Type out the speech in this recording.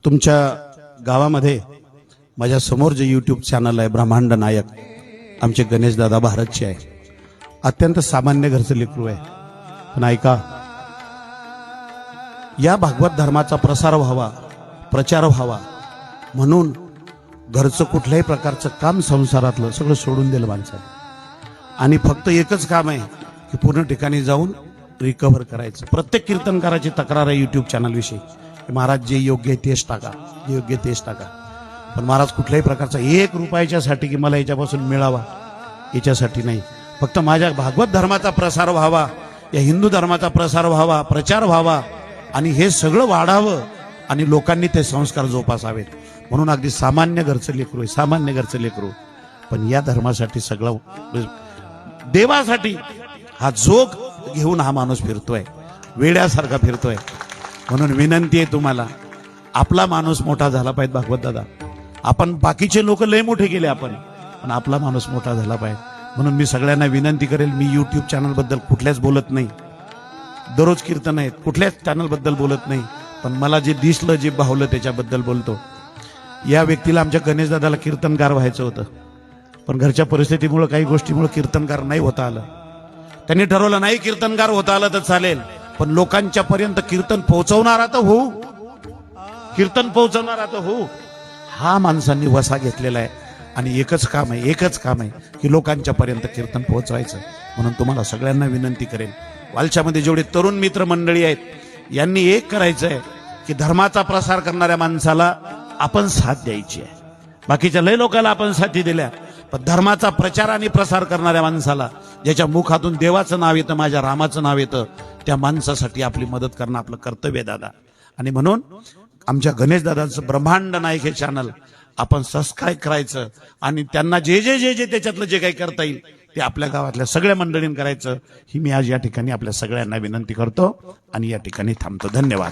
तुमच्या गावामध्ये माझ्या समोर जे यूट्यूब चॅनल आहे ब्रह्मांड नायक, आमचे गणेश दादा भारतचे आहे. अत्यंत सामान्य घरचं लेकरू आहे, पण ऐका, या भागवत धर्माचा प्रसार व्हावा, प्रचार व्हावा म्हणून घरचं कुठल्याही प्रकारचं काम संसारातलं सगळं सोडून दिलं माणसाने. आणि फक्त एकच काम आहे की पूर्ण ठिकाणी जाऊन रिकव्हर करायचं. प्रत्येक कीर्तनकाराची तक्रार आहे यूट्यूब चॅनल विषयी, महाराज जे योग्य आहे तेच टाका, जे योग्य तेच टाका. पण महाराज कुठल्याही प्रकारचा 1 रुपयाच्यासाठी की मला याच्यापासून मिळावा याच्यासाठी नाही, फक्त माझ्या भागवत धर्माचा प्रसार व्हावा, या हिंदू धर्माचा प्रसार व्हावा, प्रचार व्हावा आणि हे सगळं वाढावं आणि लोकांनी ते संस्कार जोपासावेत म्हणून अगदी सामान्य घरचं लेकरू आहे, सामान्य घरचं लेकरू. पण या धर्मासाठी सगळं देवासाठी हा जोग घेऊन हा माणूस फिरतोय, वेड्यासारखा फिरतोय. म्हणून विनंती आहे तुम्हाला, आपला माणूस मोठा झाला पाहिजे. भागवत दादा, आपण बाकीचे लोक लय मोठे केले आपण, पण आपला माणूस मोठा झाला पाहिजे. म्हणून मी सगळ्यांना विनंती करेल, मी यूट्यूब चॅनल बद्दल कुठल्याच बोलत नाही, दररोज कीर्तन आहेत, कुठल्याच चॅनल बद्दल बोलत नाही, पण मला जे दिसलं, जे भावलं त्याच्याबद्दल बोलतो. या व्यक्तीला आमच्या गणेश दादाला कीर्तनकार व्हायचं होतं, पण घरच्या परिस्थितीमुळे काही गोष्टीमुळे कीर्तनकार नाही होता आलं. त्यांनी ठरवलं नाही कीर्तनकार होता आलं तर चालेल, पण लोकांच्या पर्यंत कीर्तन पोहोचवणारा तर हो, कीर्तन पोहोचवणारा तर हो. हा माणसांनी वसा घेतलेला आहे आणि एकच काम आहे की लोकांच्या पर्यंत कीर्तन पोहोचवायचं. म्हणून तुम्हाला सगळ्यांना विनंती करेन, वालच्यामध्ये जेवढे तरुण मित्र मंडळी आहेत यांनी एक करायचं आहे की धर्माचा प्रसार करणाऱ्या माणसाला आपण साथ द्यायची आहे. बाकीच्या लय लोकांना आपण साथी दिल्या, पण धर्माचा प्रचार आणि प्रसार करणाऱ्या माणसाला, ज्याच्या मुखातून देवाचं नाव येतं, माझ्या रामाचं नाव येतं, त्या माणसासाठी आपली मदत करणं आपलं कर्तव्य आहे दादा. आणि म्हणून आमच्या गणेश दादांचं ब्रह्मांड नायक हे चॅनल आपण सबस्क्राईब करायचं आणि त्यांना जे जे जे जे त्याच्यातलं जे काही करता येईल ते आपल्या गावातल्या सगळ्या मंडळींनी करायचं, ही मी आज या ठिकाणी आपल्या सगळ्यांना विनंती करतो आणि या ठिकाणी थांबतो. धन्यवाद.